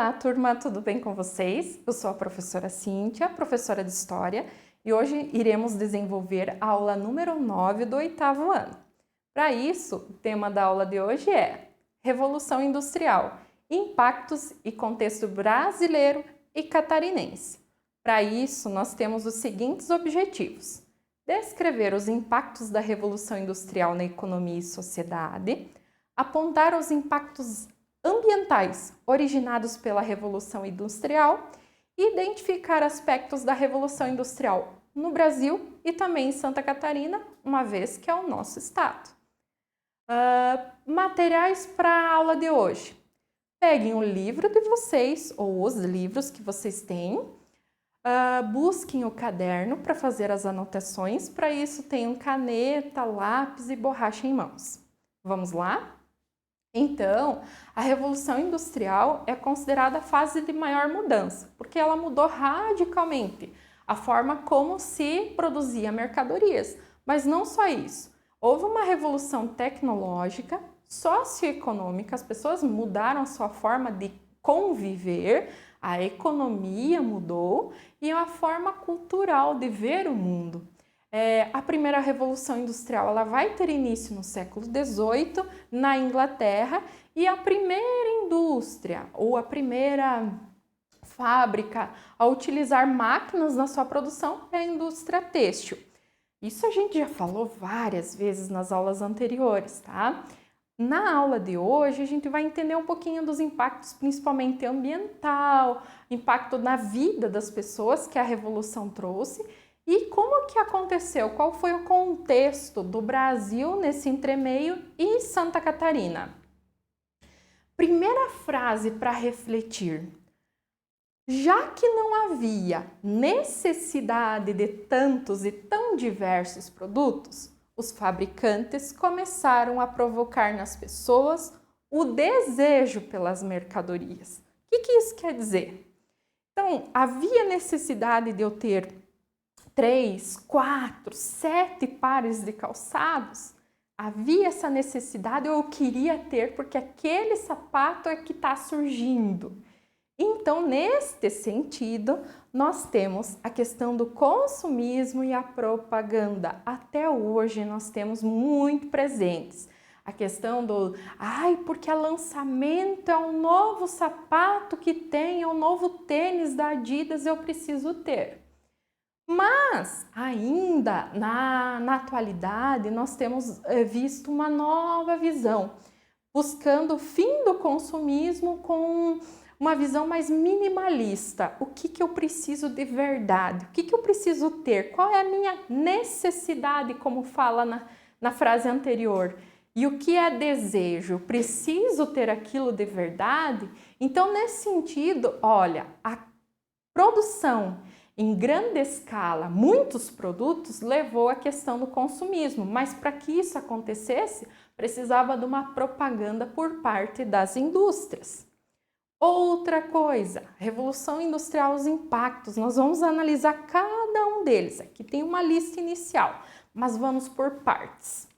Olá, turma, tudo bem com vocês? Eu sou a professora Cíntia, professora de História, e hoje iremos desenvolver a aula número 9 do 8º ano. Para isso, o tema da aula de hoje é Revolução Industrial, Impactos e Contexto Brasileiro e Catarinense. Para isso, nós temos os seguintes objetivos: descrever os impactos da Revolução Industrial na economia e sociedade, apontar os impactos ambientais originados pela Revolução Industrial e identificar aspectos da Revolução Industrial no Brasil e também em Santa Catarina, uma vez que é o nosso estado. Materiais para a aula de hoje. Peguem o livro de vocês ou os livros que vocês têm. Busquem o caderno para fazer as anotações. Para isso, tenham caneta, lápis e borracha em mãos. Vamos lá? Então, a Revolução Industrial é considerada a fase de maior mudança, porque ela mudou radicalmente a forma como se produzia mercadorias. Mas não só isso. Houve uma revolução tecnológica, socioeconômica, as pessoas mudaram a sua forma de conviver, a economia mudou e a forma cultural de ver o mundo. A primeira Revolução Industrial ela vai ter início no século XVIII, na Inglaterra, e a primeira indústria, ou a primeira fábrica a utilizar máquinas na sua produção é a indústria têxtil. Isso a gente já falou várias vezes nas aulas anteriores, tá? Na aula de hoje, a gente vai entender um pouquinho dos impactos, principalmente ambiental, impacto na vida das pessoas que a Revolução trouxe, e como que aconteceu? Qual foi o contexto do Brasil nesse entremeio e Santa Catarina? Primeira frase para refletir. Já que não havia necessidade de tantos e tão diversos produtos, os fabricantes começaram a provocar nas pessoas o desejo pelas mercadorias. O que isso quer dizer? Então, havia necessidade de eu ter 3, 4, 7 pares de calçados, havia essa necessidade, eu queria ter, porque aquele sapato é que está surgindo. Então, neste sentido, nós temos a questão do consumismo e a propaganda. Até hoje, nós temos muito presentes. A questão do, porque é lançamento, é um novo sapato que tem, é um novo tênis da Adidas, eu preciso ter. Mas, ainda na atualidade, nós temos visto uma nova visão, buscando o fim do consumismo com uma visão mais minimalista. O que eu preciso de verdade? O que eu preciso ter? Qual é a minha necessidade, como fala na frase anterior? E o que é desejo? Preciso ter aquilo de verdade? Então, nesse sentido, olha, a produção em grande escala, muitos produtos, levou à questão do consumismo, mas para que isso acontecesse, precisava de uma propaganda por parte das indústrias. Outra coisa, Revolução Industrial, os impactos, nós vamos analisar cada um deles. Aqui tem uma lista inicial, mas vamos por partes.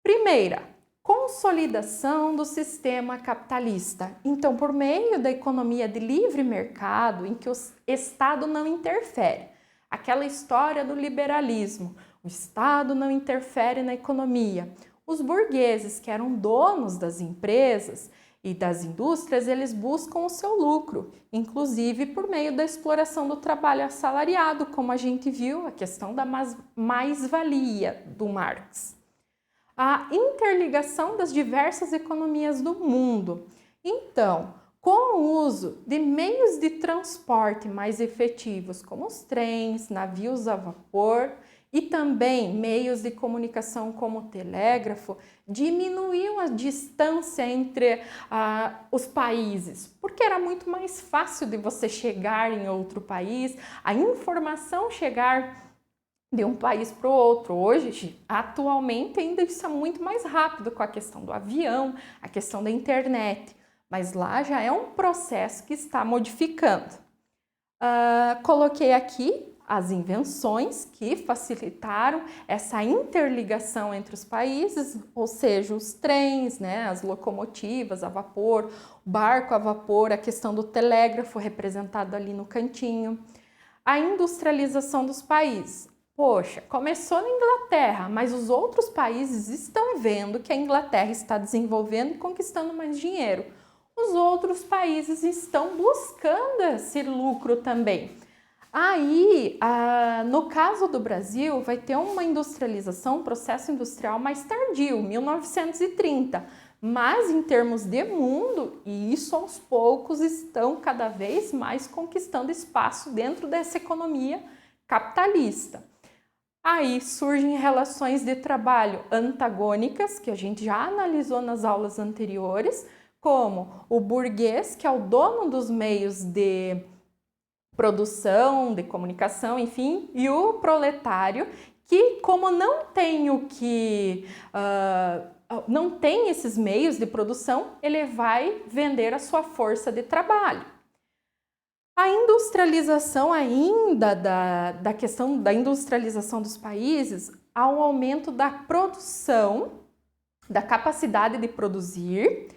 Primeira, consolidação do sistema capitalista. Então, por meio da economia de livre mercado, em que o Estado não interfere, aquela história do liberalismo, o Estado não interfere na economia. Os burgueses, que eram donos das empresas e das indústrias, eles buscam o seu lucro, inclusive por meio da exploração do trabalho assalariado, como a gente viu, a questão da mais-valia do Marx. A interligação das diversas economias do mundo. Então, com o uso de meios de transporte mais efetivos, como os trens, navios a vapor e também meios de comunicação como o telégrafo, diminuiu a distância entre os países, porque era muito mais fácil de você chegar em outro país, a informação chegar de um país para o outro. Hoje, atualmente, ainda isso é muito mais rápido com a questão do avião, a questão da internet, mas lá já é um processo que está modificando. Coloquei aqui as invenções que facilitaram essa interligação entre os países, ou seja, os trens, né, as locomotivas a vapor, o barco a vapor, a questão do telégrafo representado ali no cantinho. A industrialização dos países. Poxa, começou na Inglaterra, mas os outros países estão vendo que a Inglaterra está desenvolvendo e conquistando mais dinheiro. Os outros países estão buscando esse lucro também. Aí, no caso do Brasil, vai ter uma industrialização, um processo industrial mais tardio, 1930. Mas em termos de mundo, isso aos poucos estão cada vez mais conquistando espaço dentro dessa economia capitalista. Aí surgem relações de trabalho antagônicas, que a gente já analisou nas aulas anteriores, como o burguês, que é o dono dos meios de produção, de comunicação, enfim, e o proletário, que como não tem não tem esses meios de produção, ele vai vender a sua força de trabalho. A industrialização ainda, da questão da industrialização dos países, há um aumento da produção, da capacidade de produzir,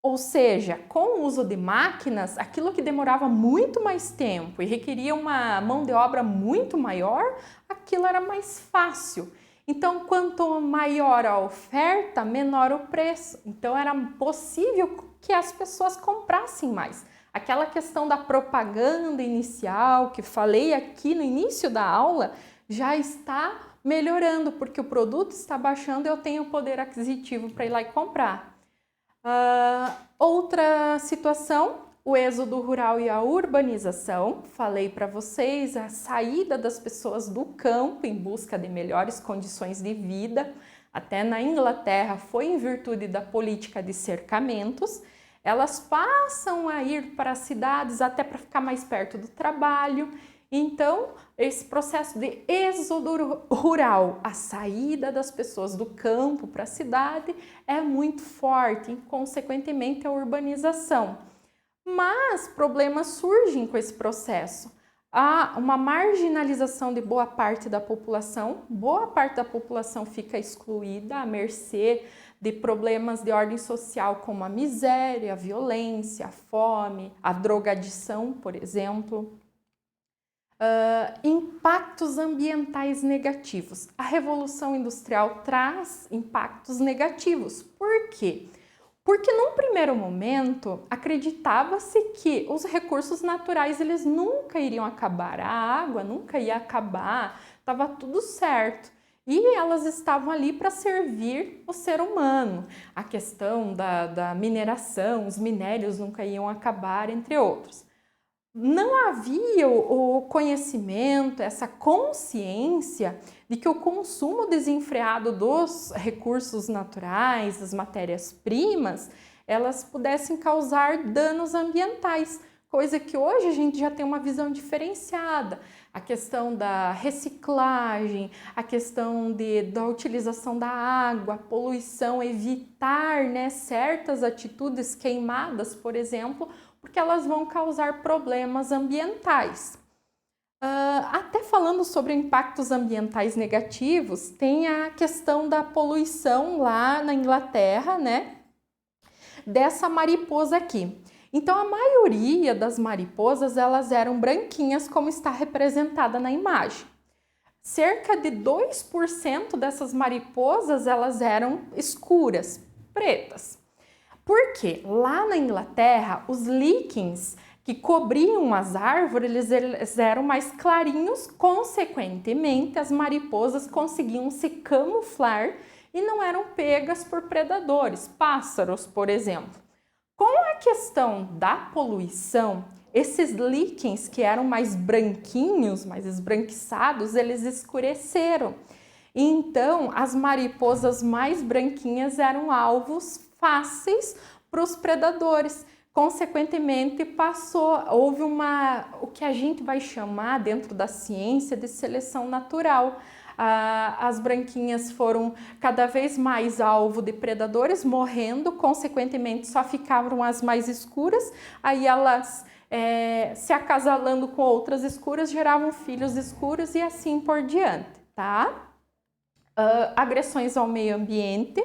ou seja, com o uso de máquinas, aquilo que demorava muito mais tempo e requeria uma mão de obra muito maior, aquilo era mais fácil. Então, quanto maior a oferta, menor o preço. Então, era possível que as pessoas comprassem mais. Aquela questão da propaganda inicial que falei aqui no início da aula já está melhorando, porque o produto está baixando e eu tenho poder aquisitivo para ir lá e comprar. Outra situação, o êxodo rural e a urbanização. Falei para vocês a saída das pessoas do campo em busca de melhores condições de vida. Até na Inglaterra foi em virtude da política de cercamentos. Elas passam a ir para as cidades até para ficar mais perto do trabalho. Então, esse processo de êxodo rural, a saída das pessoas do campo para a cidade, é muito forte e, consequentemente, a urbanização. Mas problemas surgem com esse processo. Há uma marginalização de boa parte da população fica excluída à mercê de problemas de ordem social como a miséria, a violência, a fome, a drogadição, por exemplo. Impactos ambientais negativos. A Revolução Industrial traz impactos negativos. Por quê? Porque num primeiro momento acreditava-se que os recursos naturais eles nunca iriam acabar, a água nunca ia acabar, estava tudo certo. E elas estavam ali para servir o ser humano. A questão da mineração, os minérios nunca iam acabar, entre outros. Não havia o conhecimento, essa consciência de que o consumo desenfreado dos recursos naturais, das matérias-primas, elas pudessem causar danos ambientais, coisa que hoje a gente já tem uma visão diferenciada. A questão da reciclagem, a questão da utilização da água, a poluição, evitar, né, certas atitudes queimadas, por exemplo, porque elas vão causar problemas ambientais. Até falando sobre impactos ambientais negativos, tem a questão da poluição lá na Inglaterra, né? Dessa mariposa aqui. Então, a maioria das mariposas, elas eram branquinhas, como está representada na imagem. Cerca de 2% dessas mariposas, elas eram escuras, pretas. Porque lá na Inglaterra, os líquens que cobriam as árvores, eles eram mais clarinhos, consequentemente, as mariposas conseguiam se camuflar e não eram pegas por predadores, pássaros, por exemplo. Com a questão da poluição, esses líquens que eram mais branquinhos, mais esbranquiçados, eles escureceram. Então, as mariposas mais branquinhas eram alvos fáceis para os predadores. Consequentemente, houve o que a gente vai chamar dentro da ciência de seleção natural. As branquinhas foram cada vez mais alvo de predadores, morrendo, consequentemente só ficavam as mais escuras, aí elas se acasalando com outras escuras, geravam filhos escuros e assim por diante, tá? Agressões ao meio ambiente.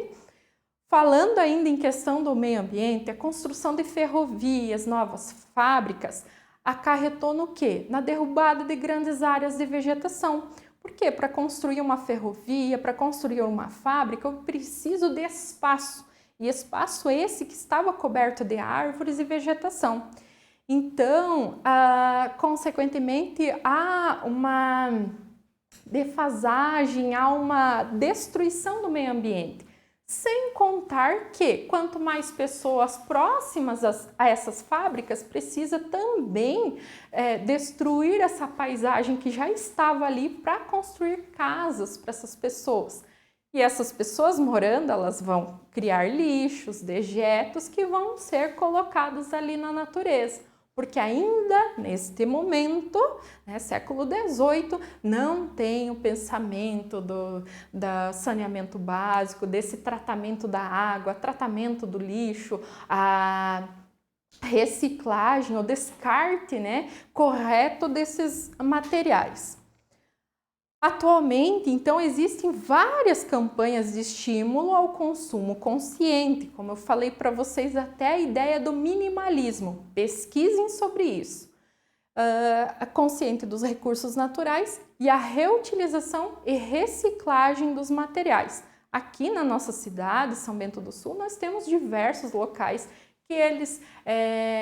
Falando ainda em questão do meio ambiente, a construção de ferrovias, novas fábricas, acarretou no quê? Na derrubada de grandes áreas de vegetação. Por quê? Para construir uma ferrovia, para construir uma fábrica, eu preciso de espaço. E espaço esse que estava coberto de árvores e vegetação. Então, consequentemente, há uma defasagem, há uma destruição do meio ambiente. Sem contar que, quanto mais pessoas próximas a essas fábricas, precisa também destruir essa paisagem que já estava ali para construir casas para essas pessoas. E essas pessoas morando, elas vão criar lixos, dejetos que vão ser colocados ali na natureza. Porque ainda neste momento, século XVIII, não tem o pensamento do saneamento básico, desse tratamento da água, tratamento do lixo, a reciclagem, o descarte correto desses materiais. Atualmente, então, existem várias campanhas de estímulo ao consumo consciente, como eu falei para vocês, até a ideia do minimalismo. Pesquisem sobre isso. Consciente dos recursos naturais e a reutilização e reciclagem dos materiais. Aqui na nossa cidade, São Bento do Sul, nós temos diversos locais que eles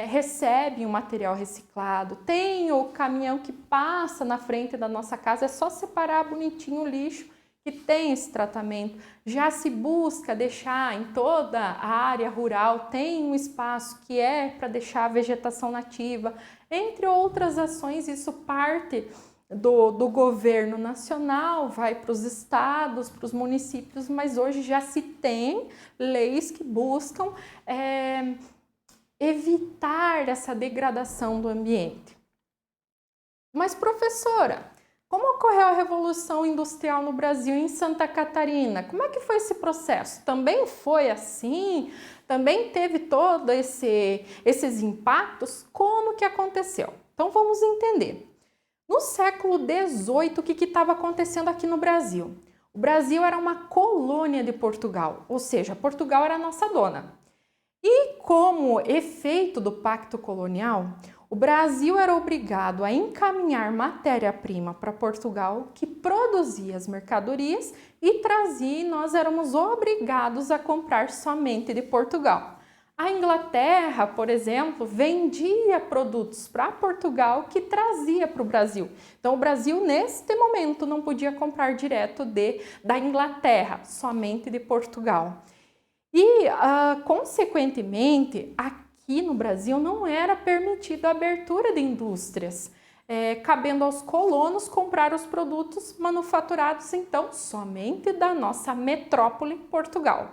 recebem o material reciclado, tem o caminhão que passa na frente da nossa casa, é só separar bonitinho o lixo que tem esse tratamento. Já se busca deixar em toda a área rural, tem um espaço que é para deixar a vegetação nativa, entre outras ações. Isso parte do governo nacional, vai para os estados, para os municípios, mas hoje já se tem leis que buscam evitar essa degradação do ambiente. Mas, professora, como ocorreu a Revolução Industrial no Brasil e em Santa Catarina? Como é que foi esse processo? Também foi assim? Também teve todos esses impactos? Como que aconteceu? Então, vamos entender. No século XVIII, o que estava acontecendo aqui no Brasil? O Brasil era uma colônia de Portugal, ou seja, Portugal era a nossa dona. E como efeito do pacto colonial, o Brasil era obrigado a encaminhar matéria-prima para Portugal, que produzia as mercadorias e trazia, e nós éramos obrigados a comprar somente de Portugal. A Inglaterra, por exemplo, vendia produtos para Portugal que trazia para o Brasil. Então, o Brasil, neste momento, não podia comprar direto da Inglaterra, somente de Portugal. E, consequentemente, aqui no Brasil não era permitida a abertura de indústrias, cabendo aos colonos comprar os produtos manufaturados, então, somente da nossa metrópole, Portugal.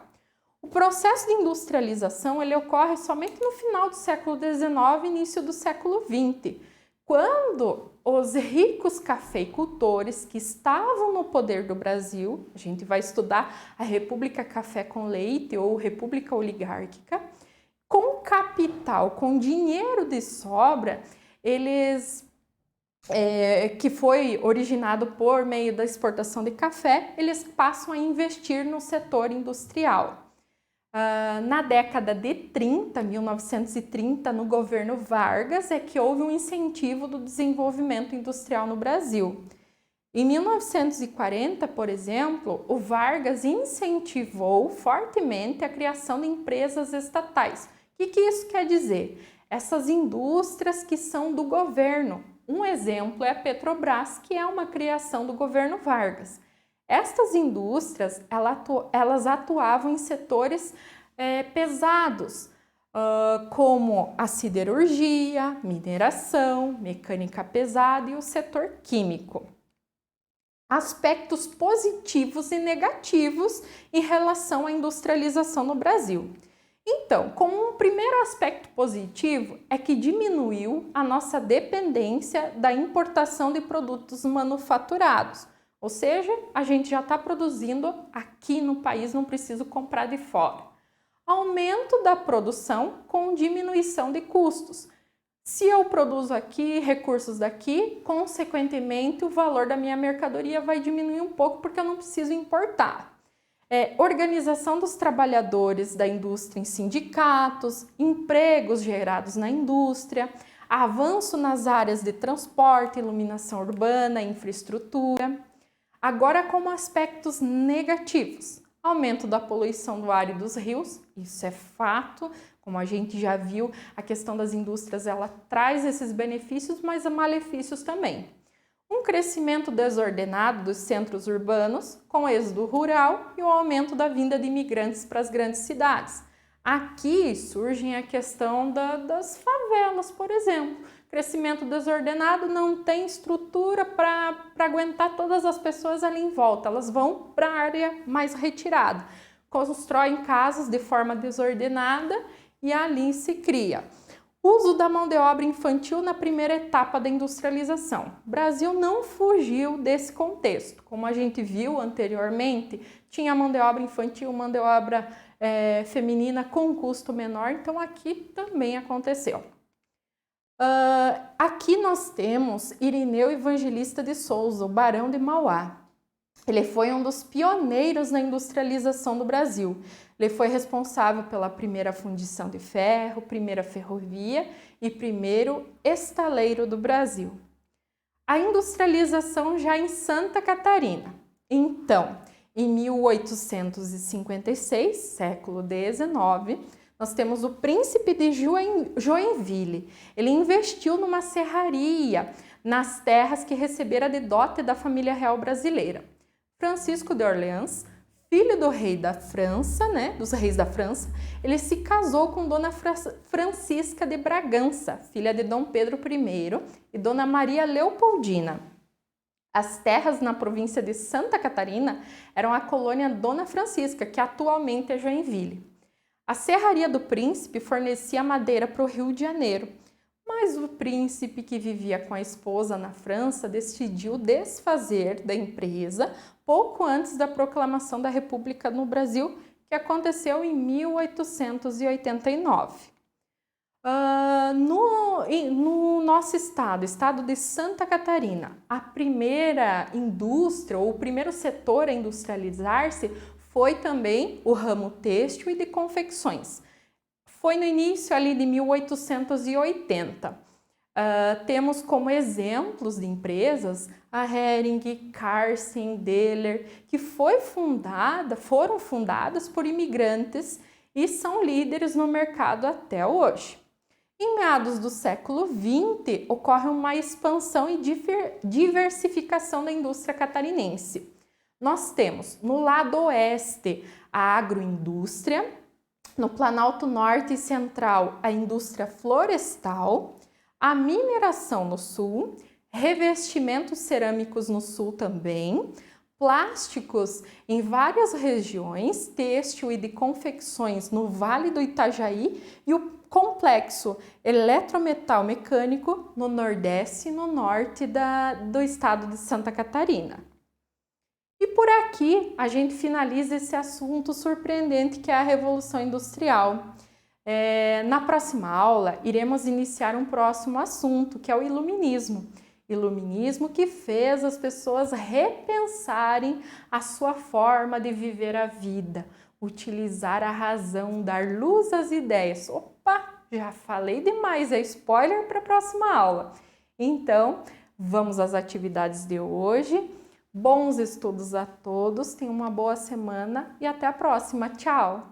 O processo de industrialização ele ocorre somente no final do século XIX e início do século XX, quando os ricos cafeicultores que estavam no poder do Brasil, a gente vai estudar a República Café com Leite ou República Oligárquica, com capital, com dinheiro de sobra, eles que foi originado por meio da exportação de café, eles passam a investir no setor industrial. Na década de 30, 1930, no governo Vargas, é que houve um incentivo do desenvolvimento industrial no Brasil. Em 1940, por exemplo, o Vargas incentivou fortemente a criação de empresas estatais. O que isso quer dizer? Essas indústrias que são do governo. Um exemplo é a Petrobras, que é uma criação do governo Vargas. Estas indústrias, elas atuavam em setores pesados, como a siderurgia, mineração, mecânica pesada e o setor químico. Aspectos positivos e negativos em relação à industrialização no Brasil. Então, como um primeiro aspecto positivo é que diminuiu a nossa dependência da importação de produtos manufaturados. Ou seja, a gente já está produzindo aqui no país, não preciso comprar de fora. Aumento da produção com diminuição de custos. Se eu produzo aqui, recursos daqui, consequentemente o valor da minha mercadoria vai diminuir um pouco porque eu não preciso importar. Organização dos trabalhadores da indústria em sindicatos, empregos gerados na indústria, avanço nas áreas de transporte, iluminação urbana, infraestrutura. Agora, como aspectos negativos, aumento da poluição do ar e dos rios, isso é fato, como a gente já viu, a questão das indústrias ela traz esses benefícios, mas há malefícios também. Um crescimento desordenado dos centros urbanos, com êxodo rural e o aumento da vinda de imigrantes para as grandes cidades. Aqui surge a questão das favelas, por exemplo. Crescimento desordenado, não tem estrutura para aguentar todas as pessoas ali em volta, elas vão para a área mais retirada. Constroem casas de forma desordenada e ali se cria. Uso da mão de obra infantil na primeira etapa da industrialização. O Brasil não fugiu desse contexto. Como a gente viu anteriormente, tinha mão de obra infantil, mão de obra feminina com custo menor, então aqui também aconteceu. Aqui nós temos Irineu Evangelista de Souza, o Barão de Mauá. Ele foi um dos pioneiros na industrialização do Brasil. Ele foi responsável pela primeira fundição de ferro, primeira ferrovia e primeiro estaleiro do Brasil. A industrialização já em Santa Catarina. Então, em 1856, século XIX, nós temos o príncipe de Joinville. Ele investiu numa serraria nas terras que recebera de dote da família real brasileira. Francisco de Orleans, filho do rei da França, dos reis da França, ele se casou com Dona Francisca de Bragança, filha de Dom Pedro I, e Dona Maria Leopoldina. As terras na província de Santa Catarina eram a colônia Dona Francisca, que atualmente é Joinville. A serraria do príncipe fornecia madeira para o Rio de Janeiro, mas o príncipe, que vivia com a esposa na França, decidiu desfazer da empresa pouco antes da proclamação da República no Brasil, que aconteceu em 1889. No nosso estado de Santa Catarina, a primeira indústria ou o primeiro setor a industrializar-se foi também o ramo têxtil e de confecções. Foi no início ali de 1880. Temos como exemplos de empresas a Hering, Carsten, Deller, que foram fundadas por imigrantes e são líderes no mercado até hoje. Em meados do século XX, ocorre uma expansão e diversificação da indústria catarinense. Nós temos no lado oeste a agroindústria, no Planalto Norte e Central a indústria florestal, a mineração no sul, revestimentos cerâmicos no sul também, plásticos em várias regiões, têxtil e de confecções no Vale do Itajaí e o complexo eletrometal mecânico no Nordeste e no Norte do estado de Santa Catarina. E por aqui a gente finaliza esse assunto surpreendente que é a Revolução Industrial. Na próxima aula, iremos iniciar um próximo assunto, que é o Iluminismo. Iluminismo que fez as pessoas repensarem a sua forma de viver a vida, utilizar a razão, dar luz às ideias. Opa, já falei demais, é spoiler para a próxima aula. Então, vamos às atividades de hoje. Bons estudos a todos, tenham uma boa semana e até a próxima. Tchau!